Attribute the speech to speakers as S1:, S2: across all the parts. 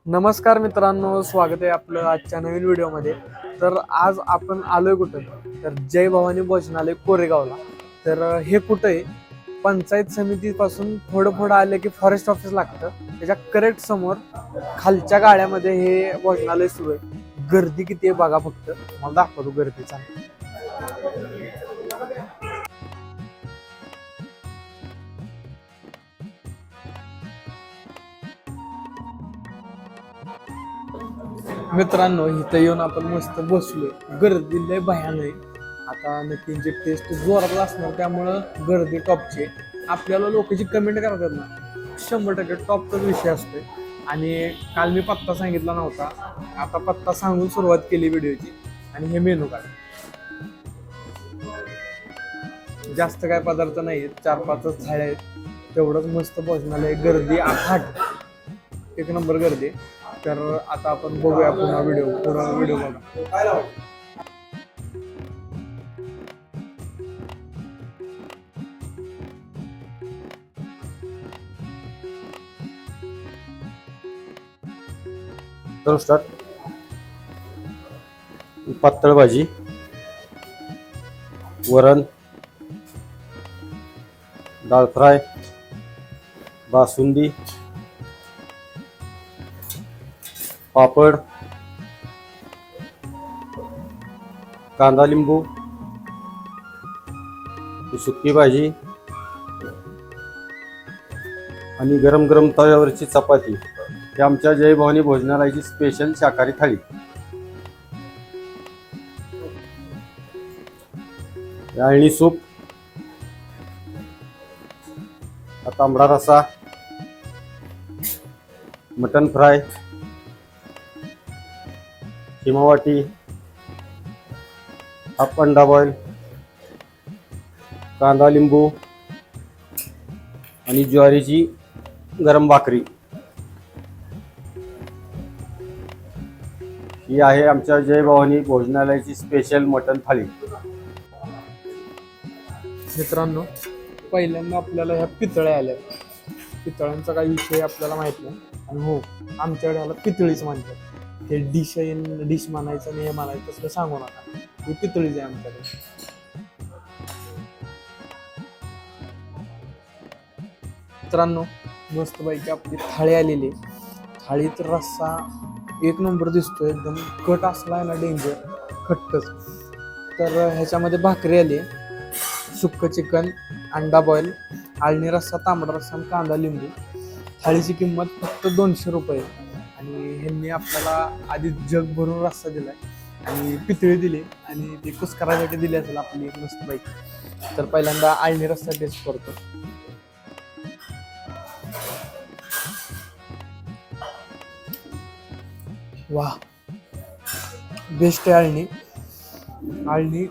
S1: नमस्कार मित्रांनो, स्वागत आहे आपलं आजच्या नवीन व्हिडिओमध्ये. तर आज आपण आलोय कुठं, तर जय भवानी भोजनालय कोरेगावला. तर हे कुठं आहे, पंचायत समितीपासून थोडं आलं की फॉरेस्ट ऑफिस लागतं. त्याच्या करेक्ट समोर खालच्या गाड्यामध्ये हे भोजनालय सुरू आहे. गर्दी किती आहे बघा, फक्त मला दाखवतो गर्दीचा. मित्रांनो, इथं येऊन आपण मस्त बसलोय. गर्दी लय भयान आहे. आता नक्कीची टेस्ट जोरात असणार, त्यामुळं गर्दी टॉपची. आपल्याला लोक जी कमेंट करतात ना, 100% टॉपचाच विषय असतोय. आणि काल मी पत्ता सांगितला नव्हता, आता पत्ता सांगून सुरुवात केली व्हिडिओची. आणि हे मेनू कार्ड, जास्त काय पदार्थ नाही आहेत, 4-5 थाळ्या आहेत. तेवढंच मस्त भोजनालय. गर्दी आखाट, एक नंबर गर्दी. तर आता आपण बघूया पुन्हा व्हिडिओ बघा.
S2: तर स्टार्ट. पातळ भाजी, वरण, डाळ फ्राय, बासुंदी, पापड, कांदा लिंबू, सुकी भाजी आणि गरम गरम तव्यावरची चपाती. ही आमच्या जय भवानी भोजनालयाची स्पेशल शाकाहारी थाळी. अळणी सूप, तांबडा रस्सा, मटन फ्राय, हिमावाटी, हाफ अंडा बॉईल, कांदा लिंबू आणि ज्वारीची गरम भाकरी. ही आहे आमच्या जय भवानी भोजनालयाची स्पेशल मटन थाळी.
S1: मित्रांनो, पहिल्यांदा आपल्याला ह्या पितळ्या आल्या. पितळ्यांचा काही विषय आपल्याला माहित नाही. आणि हो, आमच्याकडे ह्याला पितळीच म्हणतात. हे डिश म्हणायचं नाही, हे म्हणायचं तसं सांगू नका. ही पितळीच आहे आमच्याकडे. मित्रांनो, मस्तपैकी आपली थाळी आलेली. थाळीत रस्सा एक नंबर दिसतोय, एकदम कट असला आहे ना, डेंजर खट्टच. तर ह्याच्यामध्ये भाकरी आली, सुक्क चिकन, अंडा बॉईल, आळणी रस्सा, तांबडा रस्सा आणि कांदा लिंबू. थाळीची किंमत फक्त 200 रुपये. आणि ह्यांनी आपल्याला आधी जग भरून रस्सा दिलाय आणि पितळी दिली आणि ती कुस्करासाठी दिली असेल आपली मस्तपैकी. तर पहिल्यांदा आळणी रस्सा टेस्ट करतो. वाह, बेस्ट आहे आळणी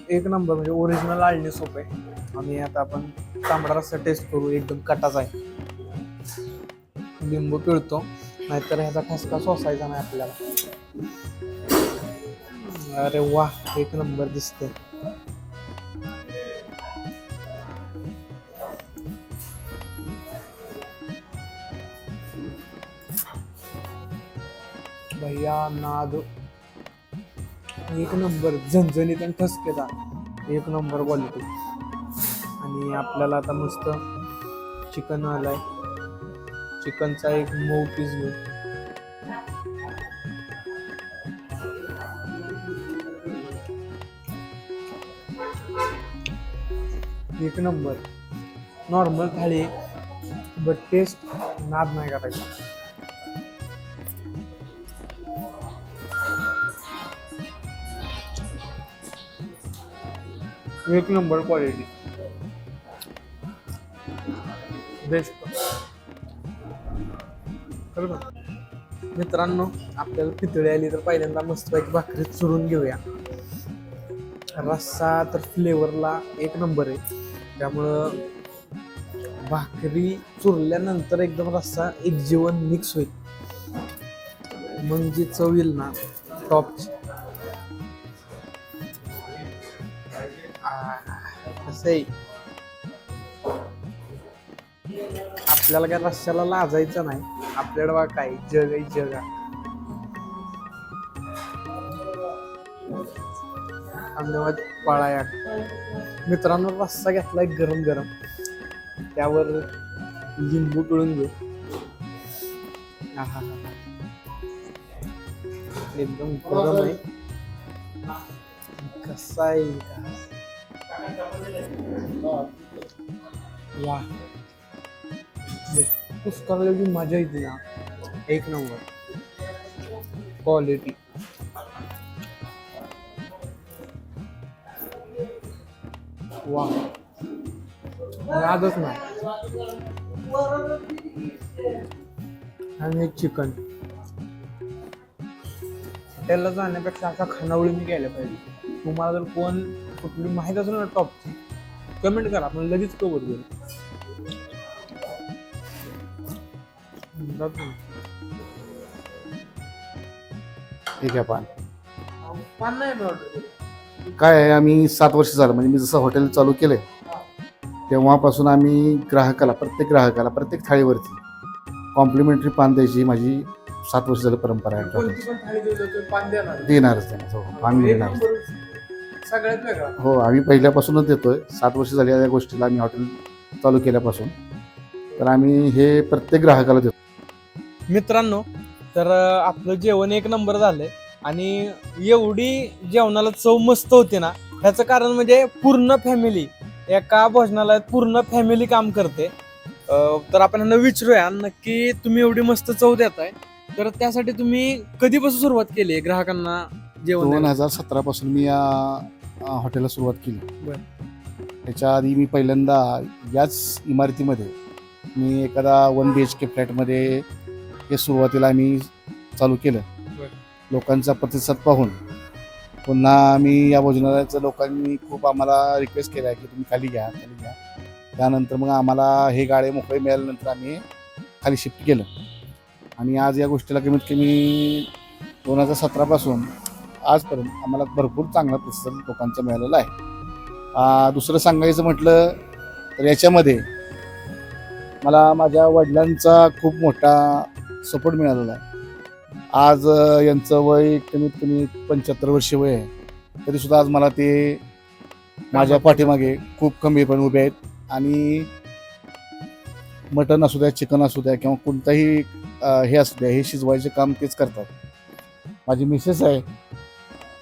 S1: एक नंबर, म्हणजे ओरिजिनल आळणी सूप आहे. आणि आता आपण तांबडा रस्सा टेस्ट करू. एकदम कटाचा आहे, लिंबू पिळतो, नाहीतर ह्याचा ठसका सोसायचा नाही आपल्याला. अरे वाह, एक नंबर दिसते. भैया नाद, एक नंबर, झणझणीत आणि ठसकेदार, एक नंबर क्वालिटी. आणि आपल्याला आता मस्त चिकन आलाय. चिकनचा एक मऊ पीस घेऊ. एक नंबर. नॉर्मल थाळी, बट टेस्ट नाद नाही करायचा. एक नंबर क्वालिटी, बेस्ट. मित्रांनो, आपल्याला पितळी आली तर पहिल्यांदा मस्तपैकी भाकरी चुरून घेऊया. रस्सा तर फ्लेवरला एक नंबर आहे, त्यामुळं भाकरी चुरल्यानंतर एकदम रस्सा एक जीवन मिक्स होईल, मग जी चव येईल ना टॉपची. कसं आहे, आपल्याला काय रश्श्याला लाजायचं नाही. आपल्याकडे बघा काय जग आहे जग आहे. अहमदाबाद पळाया मित्रांनो, रस्सा घेतलाय गरम गरम, त्यावर लिंबू पिळून घेऊ. आहा, एकदम गरम आहे. कसा आहे वा, पुष्कळ जी मजा येते ना, एक नंबर क्वालिटी. वा, यादच नाही. आणि चिकन हॉटेलला जाण्यापेक्षा असा खानावळी मी केलं पाहिजे. तुम्हाला जर कोण कुठली माहीत असेल ना टॉपची, कमेंट करा, आपण लगेच कवर करू.
S3: ठीक आहे.
S1: पान नाही मी ऑर्डर केलं.
S3: काय आहे, आम्ही 7 वर्ष झालं, म्हणजे मी जसं हॉटेल चालू केलंय तेव्हापासून आम्ही प्रत्येक ग्राहकाला प्रत्येक थाळीवरती कॉम्प्लिमेंटरी पान द्यायची माझी 7 वर्ष झालं परंपरा आहे.
S1: कोणती पण थाळी दिली तर पान देणार.
S3: देणारच हो, पान
S1: एक
S3: देणार.
S1: नंबर सगळ्यात वेगळा.
S3: हो, आम्ही पहिल्यापासूनच देतोय. 7 वर्ष झाली या गोष्टीला, आम्ही हॉटेल चालू केल्यापासून. तर आम्ही हे प्रत्येक ग्राहकाला देतो.
S1: मित्रांनो, तर आपलं जेवण एक नंबर झालंय आणि एवढी जेवणाला चव मस्त होती ना, ह्याचं कारण म्हणजे पूर्ण फॅमिली एका भोजनालयात पूर्ण फॅमिली काम करते. तर आपण ह्यांना विचारूया नक्की तुम्ही एवढी मस्त चव देताय, तर त्यासाठी तुम्ही कधीपासून सुरुवात केली आहे ग्राहकांना जेवण द्यायला?
S3: 2017 पासून मी या हॉटेलला सुरुवात केली.
S1: बरं.
S3: त्याच्या आधी मी पहिल्यांदा याच इमारतीमध्ये मी एखादा 1 BHK फ्लॅटमध्ये हे सुरुवातीला आम्ही चालू केलं. लोकांचा प्रतिसाद पाहून पुन्हा आम्ही या भोजनालयाचं लोकांनी खूप आम्हाला रिक्वेस्ट केला की तुम्ही खाली घ्या. त्यानंतर मग आम्हाला हे गाळे मोकळे मिळाल्यानंतर आम्ही खाली शिफ्ट केलं आणि आज या गोष्टीला कमीत कमी 2017 पासून आजपर्यंत आम्हाला भरपूर चांगला प्रतिसाद लोकांचा मिळालेला आहे. दुसरं सांगायचं म्हटलं तर याच्यामध्ये मला माझ्या वडिलांचा खूप मोठा सपोर्ट मिळालेला आहे. आज यांचं वय कमीत कमी 75 वर्ष वय आहे, तरीसुद्धा आज मला ते माझ्या पाठीमागे खूप खंबीरपणे उभे आहेत आणि मटण असू द्या, चिकन असू द्या किंवा कोणताही हे असू द्या, हे शिजवायचे काम तेच करतात. माझी मिसेस आहे,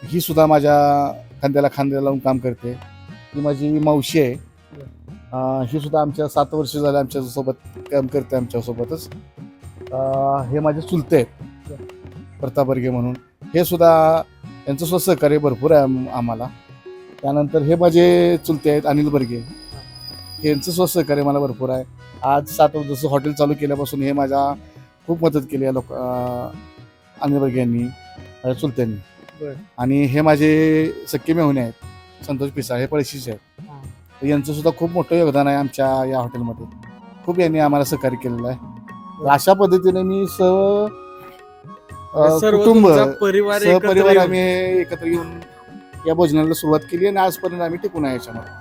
S3: ही सुद्धा माझ्या खांद्याला खांद्याला लावून काम करते. ही माझी मावशी आहे, ही सुद्धा आमच्या 7 वर्ष झाले आमच्यासोबत काम करते आमच्यासोबतच. हे माझे चुलते आहेत प्रताप बर्गे म्हणून, हे सुद्धा यांचं सुद्धा सहकार्य भरपूर आहे आम्हाला. त्यानंतर हे माझे चुलते आहेत अनिल बर्गे, यांचं सुद्धा सहकार्य मला भरपूर आहे. आज 7 जसं हॉटेल चालू केल्यापासून हे माझ्या खूप मदत केली आहे अनिल बर्गे यांनी, माझ्या चुलत्यांनी. आणि हे माझे सख्खे मेहुणे आहेत संतोष पिसाळ, हे पळशीचे आहेत. यांचं सुद्धा खूप मोठं योगदान आहे आमच्या या हॉटेलमध्ये. खूप यांनी आम्हाला सहकार्य केलेलं आहे. अशा पद्धतीने मी कुटुंब सहपरिवार आम्ही एकत्र येऊन या भोजनाला सुरुवात केली आणि आजपर्यंत आम्ही टिकून आहे याच्यामध्ये.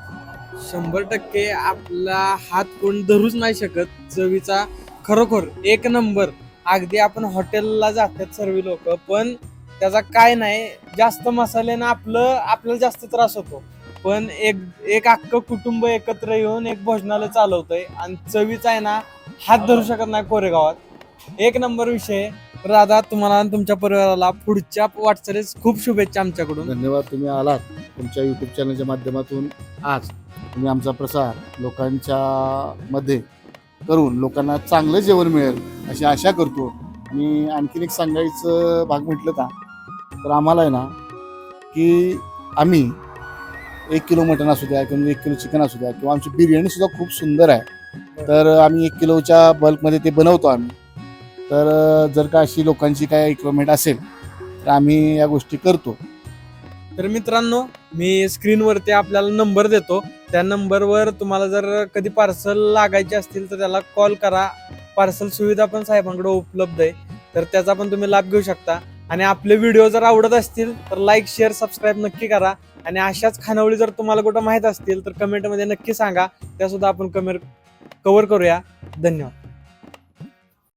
S1: 100% आपला हात कोण धरूच नाही शकत चवीचा. खरोखर एक नंबर. अगदी आपण हॉटेलला जातात सर्व लोक, पण त्याचा काय नाही, जास्त मसाल्यानं आपल्याला जास्त त्रास होतो. पण एक अख्खं कुटुंब एकत्र येऊन एक भोजनालय चालवतंय आणि चवीचा आहे ना, हात धरू शकत नाही कोरेगावात. एक नंबर विषय. राधा, तुम्हाला आणि तुमच्या परिवाराला पुढच्या वाटचालीस खूप शुभेच्छा आमच्याकडून.
S3: धन्यवाद. तुम्ही आलात तुमच्या युट्यूब चॅनलच्या माध्यमातून. आज तुम्ही आमचा प्रसार लोकांच्या मध्ये करून लोकांना चांगलं जेवण मिळेल अशी आशा करतो. आणि आणखीन एक सांगायचं भाग म्हटलं का, तर आम्हाला आहे ना की आम्ही 1 किलो मटण असू द्या किंवा 1 किलो चिकन असू द्या किंवा आमची बिर्याणी सुद्धा खूप सुंदर आहे. तर आम्ही 1 किलोच्या बल्कमध्ये ते बनवतो आम्ही. तर जर का अशी लोकांची काय रिक्वायरमेंट असेल तर आम्ही या गोष्टी करतो.
S1: तर मित्रांनो, मी स्क्रीनवरती आपल्याला नंबर देतो. त्या नंबरवर तुम्हाला जर कधी पार्सल लागायचे असतील तर त्याला कॉल करा. पार्सल सुविधा पण साहेबांकडे उपलब्ध आहे, तर त्याचा पण तुम्ही लाभ घेऊ शकता. आणि आपले व्हिडिओ जर आवडत असतील तर लाईक, शेअर, सबस्क्राईब नक्की करा. आणि अशाच खानावळी जर तुम्हाला कुठं माहीत असतील तर कमेंटमध्ये नक्की सांगा, त्यासुद्धा आपण कवर करूया. धन्यवाद.